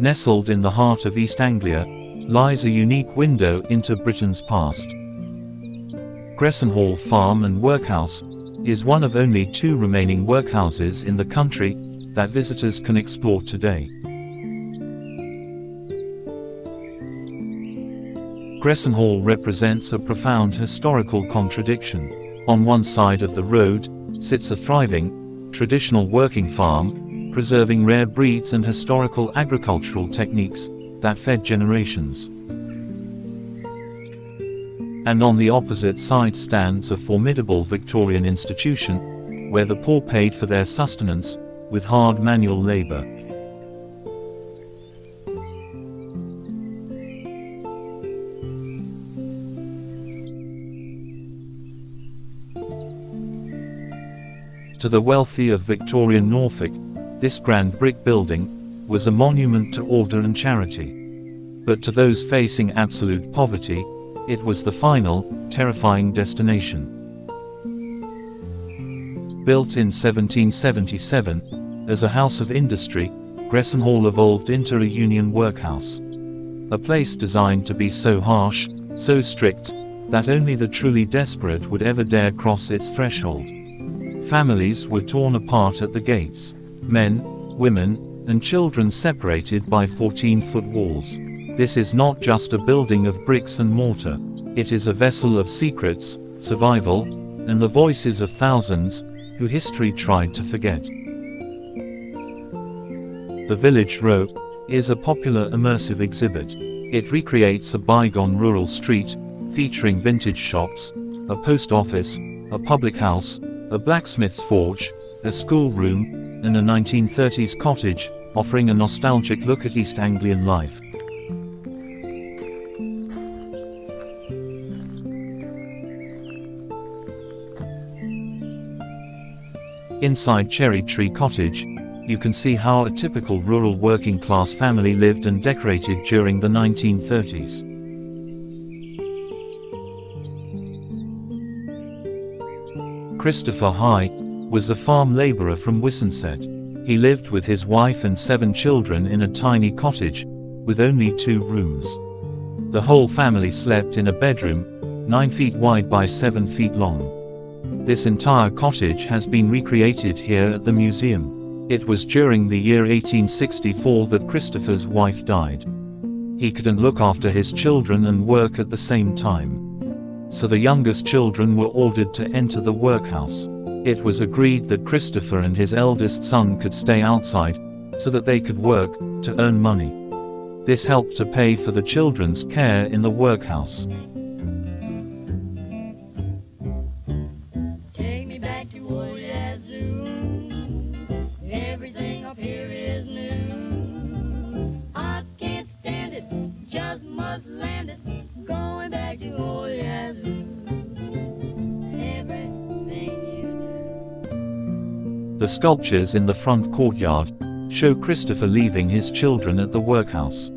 Nestled in the heart of East Anglia, lies a unique window into Britain's past. Gressenhall Farm and Workhouse is one of only 2 remaining workhouses in the country that visitors can explore today. Gressenhall represents a profound historical contradiction. On one side of the road sits a thriving, traditional working farm, preserving rare breeds and historical agricultural techniques that fed generations. And on the opposite side stands a formidable Victorian institution, where the poor paid for their sustenance with hard manual labor. To the wealthy of Victorian Norfolk, this grand brick building was a monument to order and charity. But to those facing absolute poverty, it was the final, terrifying destination. Built in 1777, as a house of industry, Gressenhall evolved into a union workhouse. A place designed to be so harsh, so strict, that only the truly desperate would ever dare cross its threshold. Families were torn apart at the gates, men, women, and children separated by 14-foot walls. This is not just a building of bricks and mortar. It is a vessel of secrets, survival, and the voices of thousands who history tried to forget. The Village Row is a popular immersive exhibit. It recreates a bygone rural street, featuring vintage shops, a post office, a public house, a blacksmith's forge, a schoolroom, and a 1930s cottage, offering a nostalgic look at East Anglian life. Inside Cherry Tree Cottage, you can see how a typical rural working-class family lived and decorated during the 1930s. Christopher High was a farm labourer from Wissenset. He lived with his wife and 7 children in a tiny cottage, with only 2 rooms. The whole family slept in a bedroom, 9 feet wide by 7 feet long. This entire cottage has been recreated here at the museum. It was during the year 1864 that Christopher's wife died. He couldn't look after his children and work at the same time. So the youngest children were ordered to enter the workhouse. It was agreed that Christopher and his eldest son could stay outside, so that they could work, to earn money. This helped to pay for the children's care in the workhouse. Take me back to old Yazoo. Everything up here is new. I can't stand it, just must land it. Going back to old Yazoo. Everything you do. The sculptures in the front courtyard show Christopher leaving his children at the workhouse.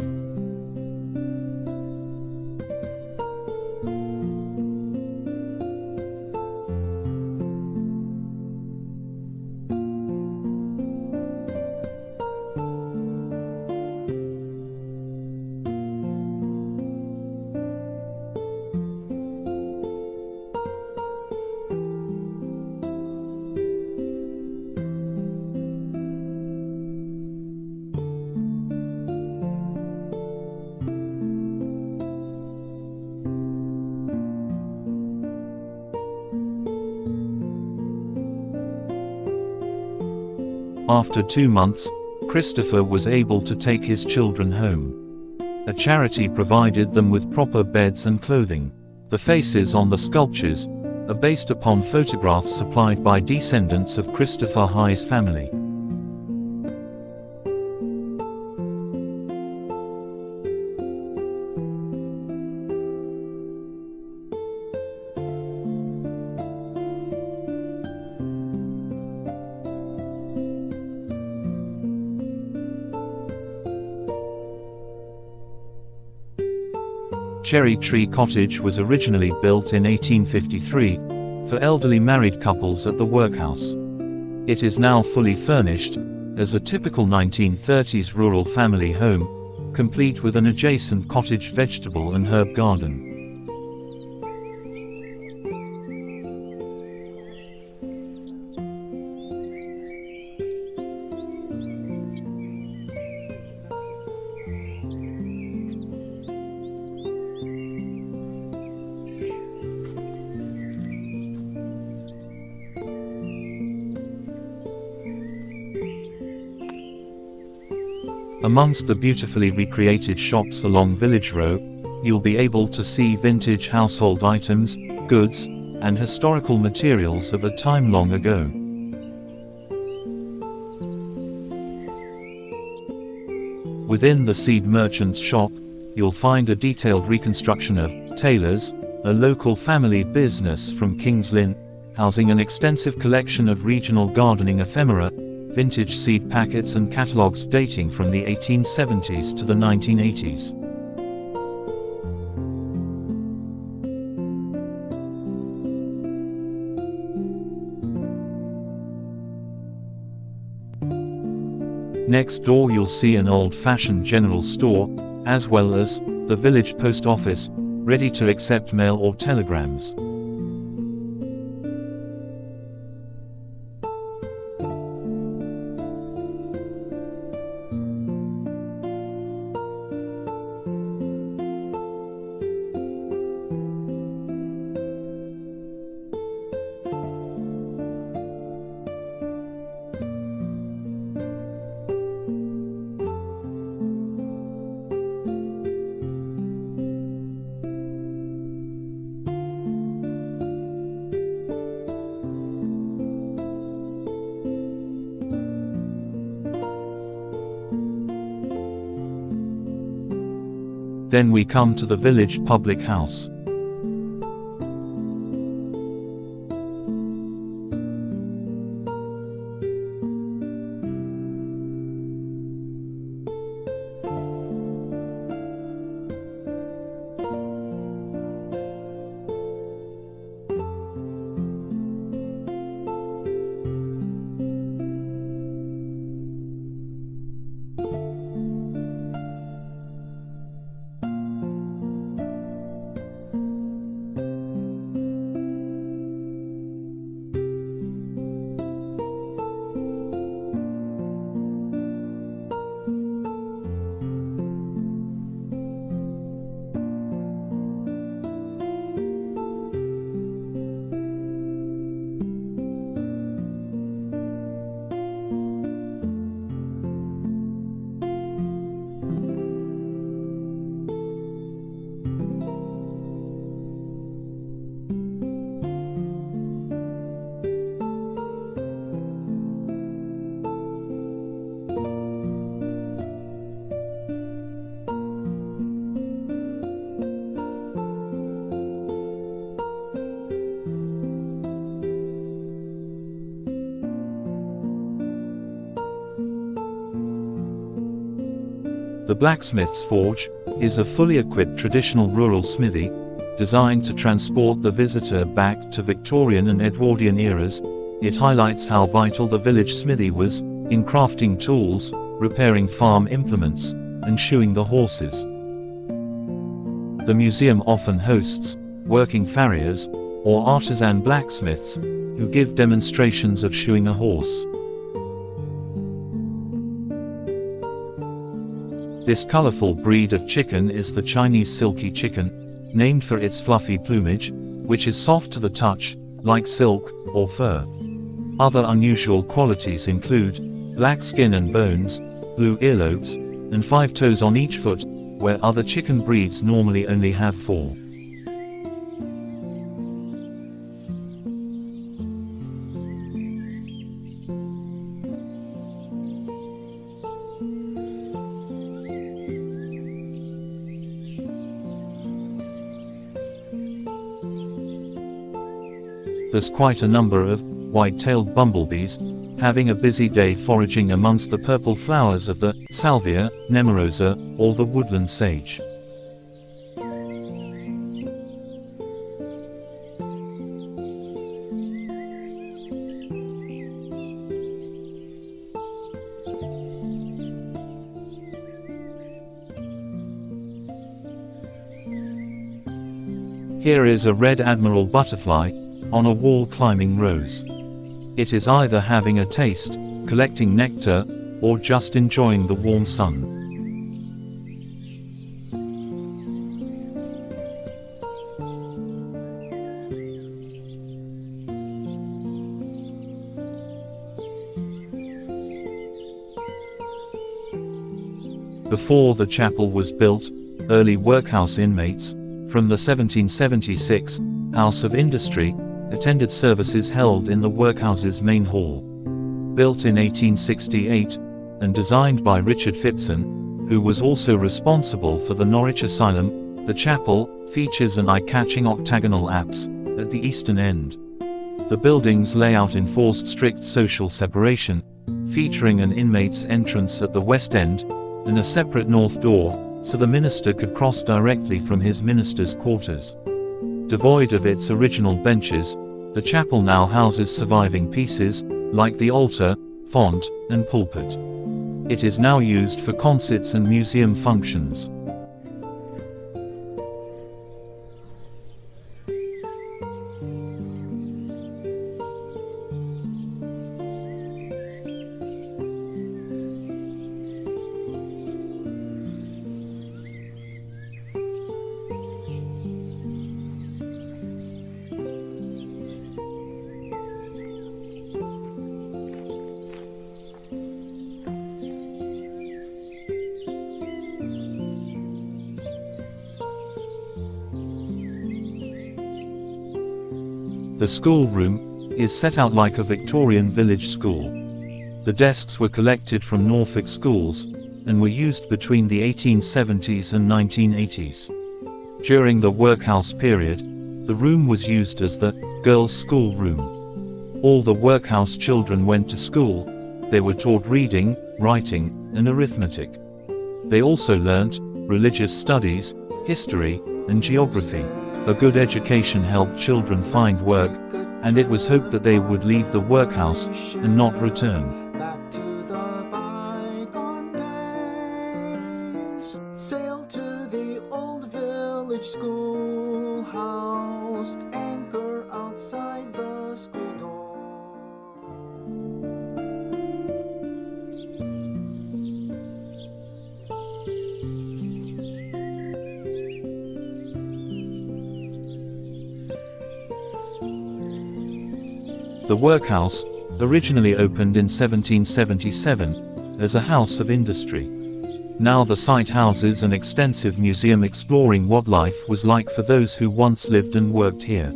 After 2 months, Christopher was able to take his children home. A charity provided them with proper beds and clothing. The faces on the sculptures are based upon photographs supplied by descendants of Christopher High's family. Cherry Tree Cottage was originally built in 1853 for elderly married couples at the workhouse. It is now fully furnished, as a typical 1930s rural family home, complete with an adjacent cottage vegetable and herb garden. Amongst the beautifully recreated shops along Village Row, you'll be able to see vintage household items, goods, and historical materials of a time long ago. Within the seed merchant's shop, you'll find a detailed reconstruction of Taylor's, a local family business from Kings Lynn, housing an extensive collection of regional gardening ephemera, vintage seed packets and catalogs dating from the 1870s to the 1980s. Next door you'll see an old-fashioned general store, as well as the village post office, ready to accept mail or telegrams. Then we come to the village public house. The blacksmith's forge is a fully equipped traditional rural smithy, designed to transport the visitor back to Victorian and Edwardian eras. It highlights how vital the village smithy was in crafting tools, repairing farm implements, and shoeing the horses. The museum often hosts working farriers or artisan blacksmiths who give demonstrations of shoeing a horse. This colorful breed of chicken is the Chinese silky chicken, named for its fluffy plumage, which is soft to the touch, like silk or fur. Other unusual qualities include black skin and bones, blue earlobes, and 5 toes on each foot, where other chicken breeds normally only have 4. There's quite a number of white-tailed bumblebees, having a busy day foraging amongst the purple flowers of the salvia, nemorosa, or the woodland sage. Here is a red admiral butterfly on a wall climbing rose. It is either having a taste, collecting nectar, or just enjoying the warm sun. Before the chapel was built, early workhouse inmates, from the 1776 House of Industry, attended services held in the workhouse's main hall. Built in 1868, and designed by Richard Phipson, who was also responsible for the Norwich Asylum, the chapel features an eye-catching octagonal apse at the eastern end. The building's layout enforced strict social separation, featuring an inmate's entrance at the west end, and a separate north door, so the minister could cross directly from his minister's quarters. Devoid of its original benches, the chapel now houses surviving pieces, like the altar, font, and pulpit. It is now used for concerts and museum functions. The schoolroom is set out like a Victorian village school. The desks were collected from Norfolk schools, and were used between the 1870s and 1980s. During the workhouse period, the room was used as the girls' schoolroom. All the workhouse children went to school. They were taught reading, writing, and arithmetic. They also learnt religious studies, history, and geography. A good education helped children find work, and it was hoped that they would leave the workhouse and not return. Back to the bygone days. Sail to the old village schoolhouse. Anchor outside the school door. The workhouse originally opened in 1777 as a house of industry. Now the site houses an extensive museum exploring what life was like for those who once lived and worked here.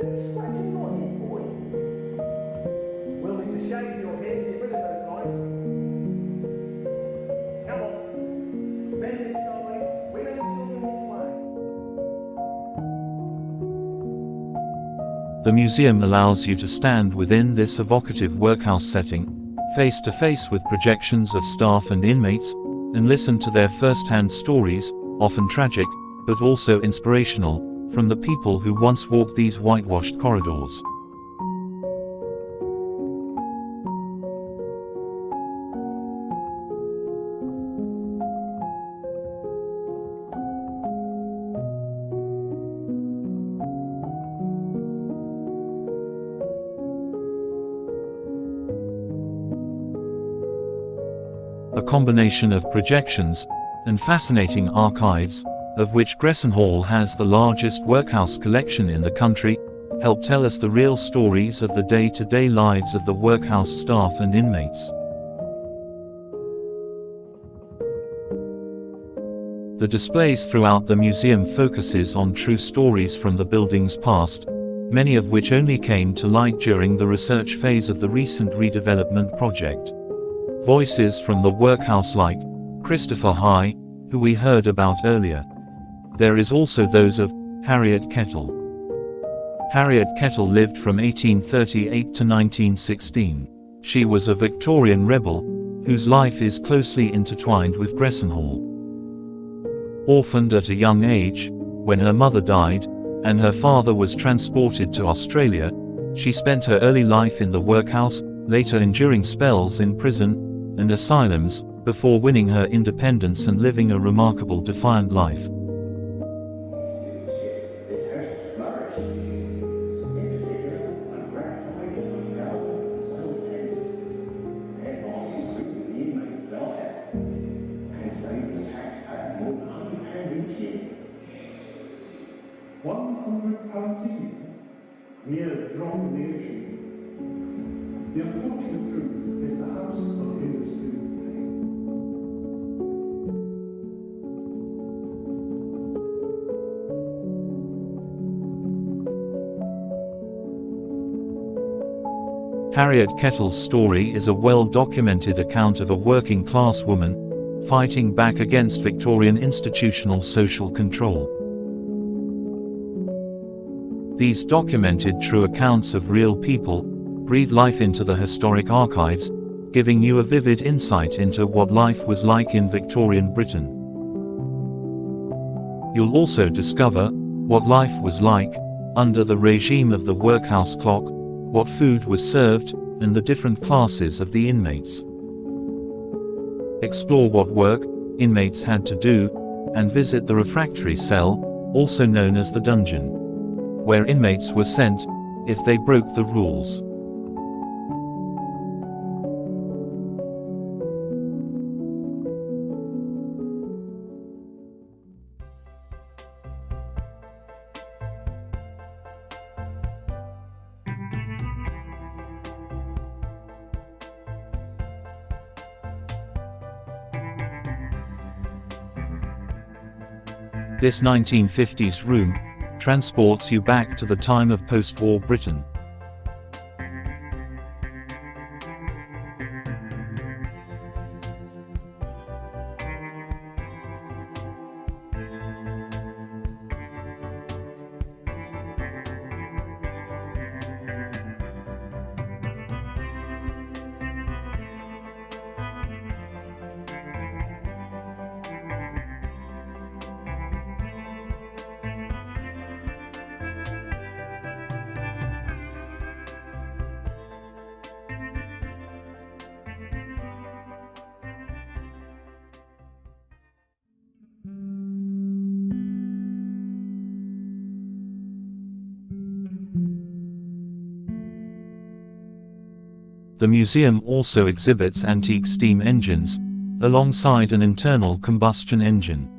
Are you scratching your head, boy? We'll need to shave your head and get rid of those lice. Come on. Men this side, women and children this way. The museum allows you to stand within this evocative workhouse setting, face to face with projections of staff and inmates, and listen to their first-hand stories, often tragic, but also inspirational, from the people who once walked these whitewashed corridors. A combination of projections and fascinating archives, of which Gressenhall has the largest workhouse collection in the country, help tell us the real stories of the day-to-day lives of the workhouse staff and inmates. The displays throughout the museum focuses on true stories from the building's past, many of which only came to light during the research phase of the recent redevelopment project. Voices from the workhouse like Christopher High, who we heard about earlier. There is also those of Harriet Kettle. Harriet Kettle lived from 1838 to 1916. She was a Victorian rebel, whose life is closely intertwined with Gressenhall. Orphaned at a young age, when her mother died, and her father was transported to Australia, she spent her early life in the workhouse, later enduring spells in prison and asylums, before winning her independence and living a remarkable defiant life. This house has flourished. In particular, I'm gratified and I'm proud that it's well attended. Thereby improving the inmates' diet and saving the taxpayer more than £100 each year. £100 a year? Mere drone nation. The unfortunate truth is the house of industry failed. Harriet Kettle's story is a well-documented account of a working-class woman fighting back against Victorian institutional social control. These documented true accounts of real people breathe life into the historic archives, giving you a vivid insight into what life was like in Victorian Britain. You'll also discover what life was like under the regime of the workhouse clock, what food was served, and the different classes of the inmates. Explore what work inmates had to do, and visit the refractory cell, also known as the dungeon, where inmates were sent if they broke the rules. This 1950s room transports you back to the time of post-war Britain. The museum also exhibits antique steam engines, alongside an internal combustion engine.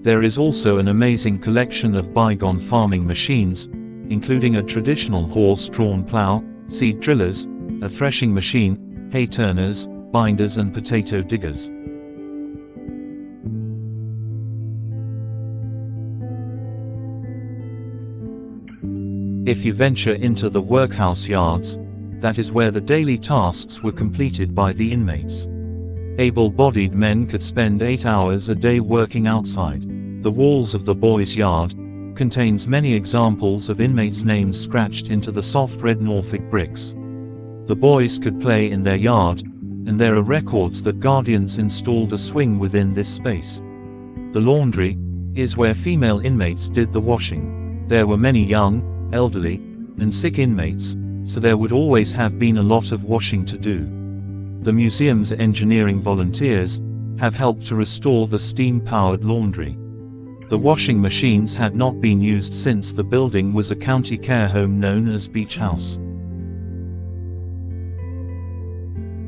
There is also an amazing collection of bygone farming machines, including a traditional horse-drawn plough, seed drillers, a threshing machine, hay turners, binders and potato diggers. If you venture into the workhouse yards, that is where the daily tasks were completed by the inmates. Able-bodied men could spend 8 hours a day working outside. The walls of the boys' yard contains many examples of inmates' names scratched into the soft red Norfolk bricks. The boys could play in their yard, and there are records that guardians installed a swing within this space. The laundry is where female inmates did the washing. There were many young, elderly, and sick inmates, so there would always have been a lot of washing to do. The museum's engineering volunteers have helped to restore the steam-powered laundry. The washing machines had not been used since the building was a county care home known as Beach House.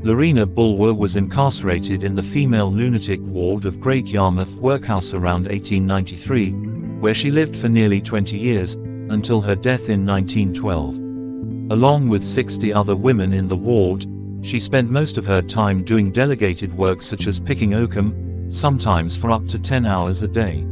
Lorena Bulwer was incarcerated in the female lunatic ward of Great Yarmouth Workhouse around 1893, where she lived for nearly 20 years, until her death in 1912. Along with 60 other women in the ward, She spent most of her time doing delegated work such as picking oakum, sometimes for up to 10 hours a day.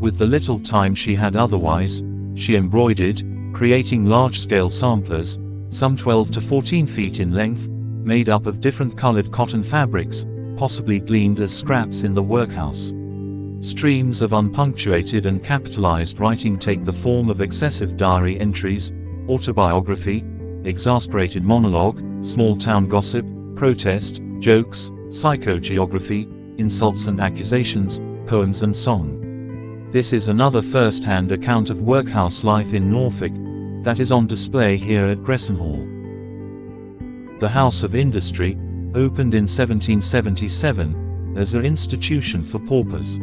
With the little time she had otherwise, she embroidered, creating large-scale samplers, some 12 to 14 feet in length, made up of different colored cotton fabrics, possibly gleaned as scraps in the workhouse. Streams of unpunctuated and capitalized writing take the form of excessive diary entries, autobiography, exasperated monologue, small-town gossip, protest, jokes, psychogeography, insults and accusations, poems and song. This is another first-hand account of workhouse life in Norfolk that is on display here at Gressenhall. The House of Industry opened in 1777 as an institution for paupers.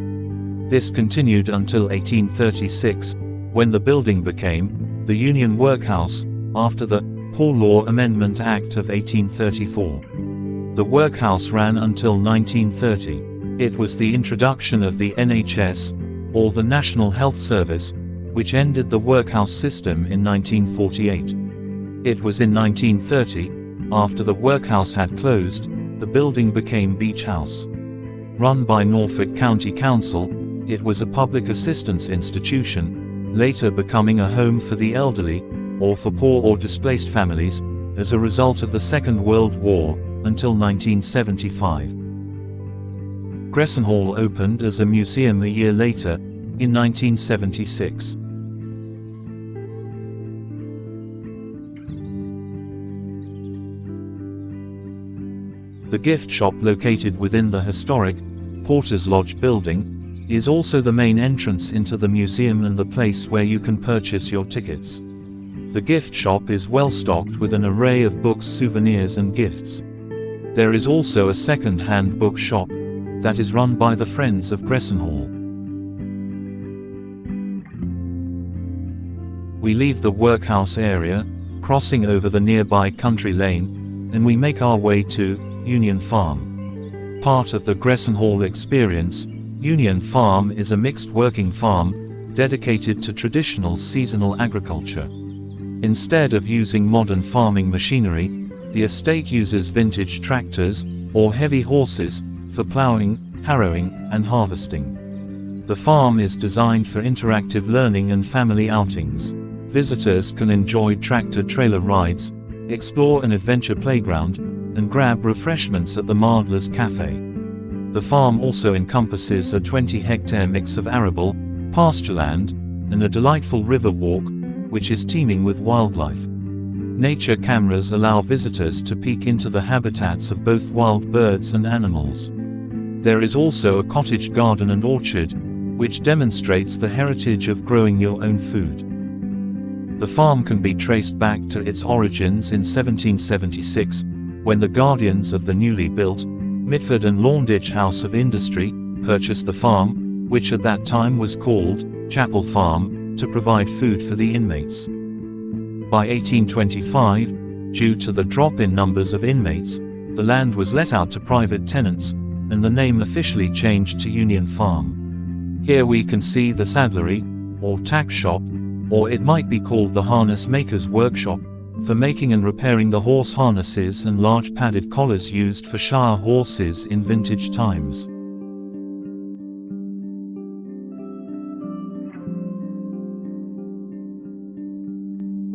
This continued until 1836, when the building became the Union Workhouse, after the Poor Law Amendment Act of 1834. The workhouse ran until 1930. It was the introduction of the NHS, or the National Health Service, which ended the workhouse system in 1948. It was in 1930, after the workhouse had closed, the building became Beach House. Run by Norfolk County Council, it was a public assistance institution, later becoming a home for the elderly, or for poor or displaced families, as a result of the Second World War, until 1975. Gressenhall opened as a museum a year later, in 1976. The gift shop located within the historic Porter's Lodge building is also the main entrance into the museum and the place where you can purchase your tickets. The gift shop is well stocked with an array of books, souvenirs and gifts. There is also a second-hand book shop that is run by the Friends of Gressenhall. We leave the workhouse area, crossing over the nearby country lane, and we make our way to Union Farm. Part of the Gressenhall experience, Union Farm is a mixed working farm, dedicated to traditional seasonal agriculture. Instead of using modern farming machinery, the estate uses vintage tractors, or heavy horses, for plowing, harrowing, and harvesting. The farm is designed for interactive learning and family outings. Visitors can enjoy tractor-trailer rides, explore an adventure playground, and grab refreshments at the Mardler's Cafe. The farm also encompasses a 20-hectare mix of arable, pastureland, and a delightful river walk, which is teeming with wildlife. Nature cameras allow visitors to peek into the habitats of both wild birds and animals. There is also a cottage garden and orchard, which demonstrates the heritage of growing your own food. The farm can be traced back to its origins in 1776, when the guardians of the newly built Mitford and Launditch House of Industry purchased the farm, which at that time was called Chapel Farm, to provide food for the inmates. By 1825, due to the drop in numbers of inmates, the land was let out to private tenants, and the name officially changed to Union Farm. Here we can see the saddlery, or tack shop, or it might be called the harness maker's workshop, for making and repairing the horse harnesses and large padded collars used for Shire horses in vintage times.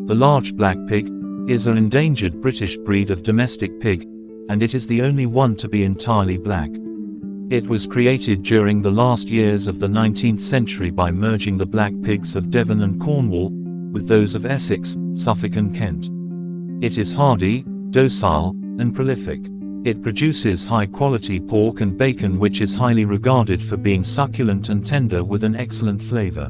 The large black pig is an endangered British breed of domestic pig, and it is the only one to be entirely black. It was created during the last years of the 19th century by merging the black pigs of Devon and Cornwall with those of Essex, Suffolk and Kent. It is hardy, docile, and prolific. It produces high-quality pork and bacon which is highly regarded for being succulent and tender with an excellent flavor.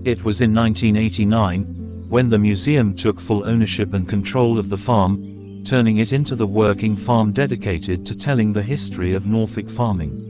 It was in 1989 when the museum took full ownership and control of the farm, turning it into the working farm dedicated to telling the history of Norfolk farming.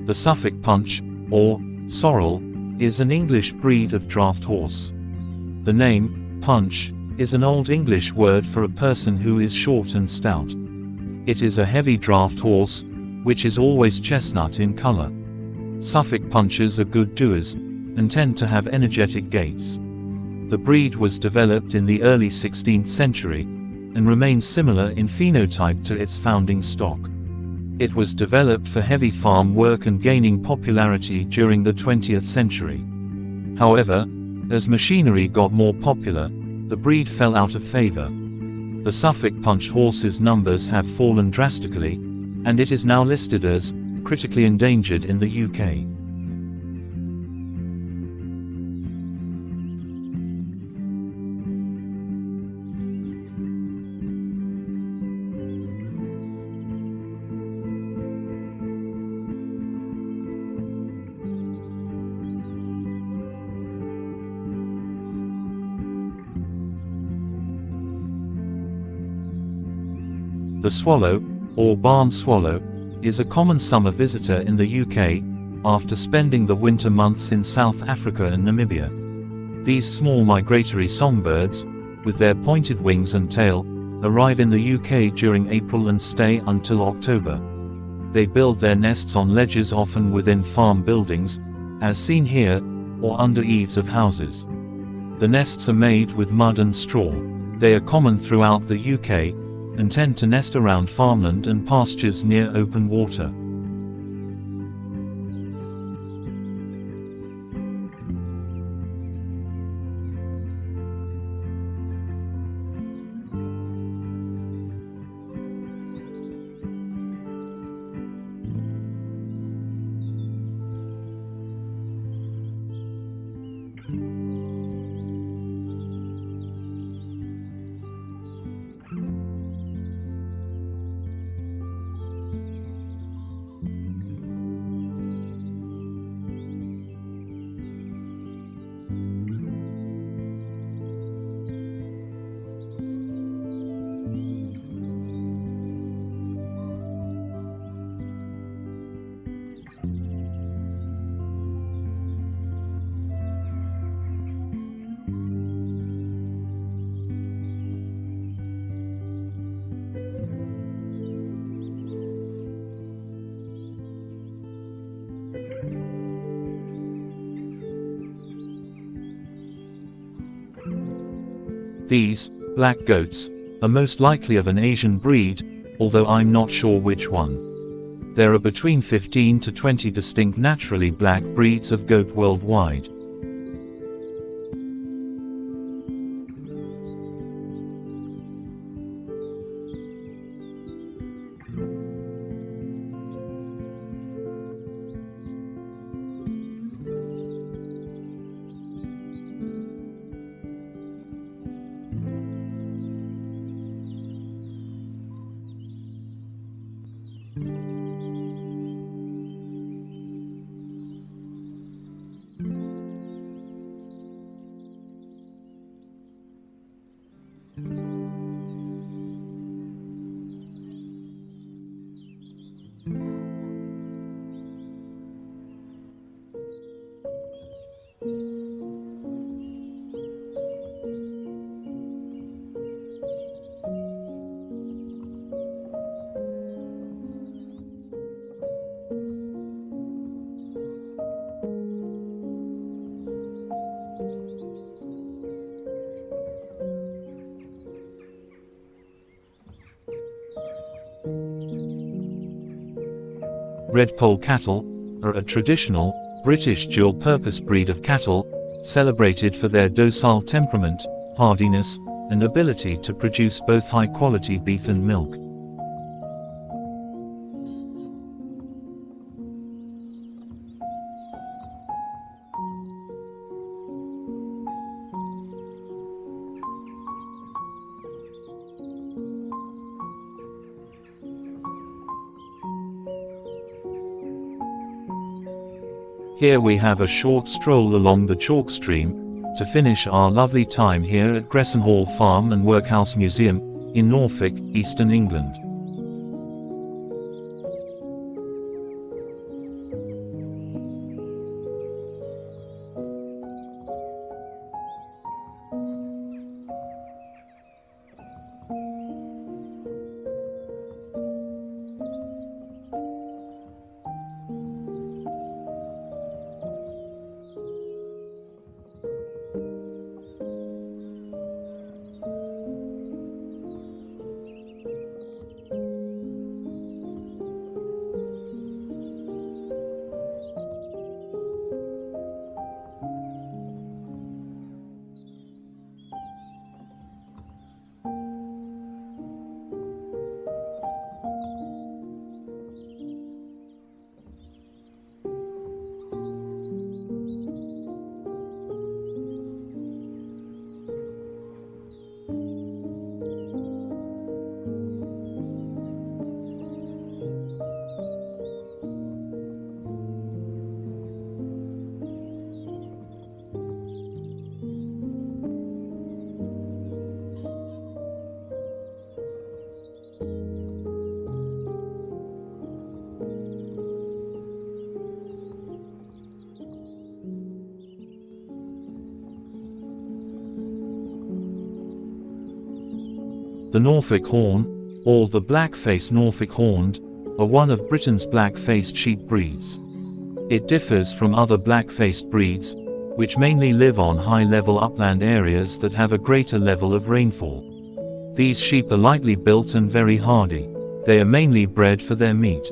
The Suffolk Punch, or sorrel, is an English breed of draft horse. The name, punch, is an Old English word for a person who is short and stout. It is a heavy draft horse, which is always chestnut in color. Suffolk punchers are good doers, and tend to have energetic gaits. The breed was developed in the early 16th century, and remains similar in phenotype to its founding stock. It was developed for heavy farm work and gaining popularity during the 20th century. However, as machinery got more popular, the breed fell out of favor. The Suffolk Punch horse's numbers have fallen drastically, and it is now listed as critically endangered in the UK. The swallow, or barn swallow, is a common summer visitor in the UK, after spending the winter months in South Africa and Namibia. These small migratory songbirds, with their pointed wings and tail, arrive in the UK during April and stay until October. They build their nests on ledges, often within farm buildings, as seen here, or under eaves of houses. The nests are made with mud and straw. They are common throughout the UK, and tend to nest around farmland and pastures near open water. These black goats are most likely of an Asian breed, although I'm not sure which one. There are between 15 to 20 distinct naturally black breeds of goat worldwide. Redpole cattle are a traditional, British dual-purpose breed of cattle, celebrated for their docile temperament, hardiness, and ability to produce both high-quality beef and milk. Here we have a short stroll along the chalk stream, to finish our lovely time here at Gressenhall Farm and Workhouse Museum, in Norfolk, Eastern England. The Norfolk Horn, or the black-faced Norfolk Horned, are one of Britain's black-faced sheep breeds. It differs from other black-faced breeds, which mainly live on high-level upland areas that have a greater level of rainfall. These sheep are lightly built and very hardy. They are mainly bred for their meat.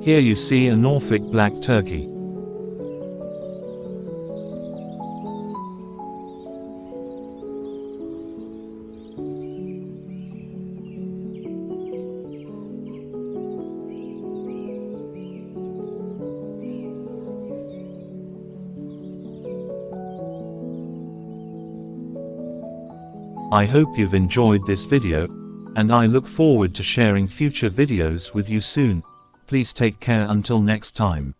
Here you see a Norfolk black turkey. I hope you've enjoyed this video, and I look forward to sharing future videos with you soon. Please take care until next time.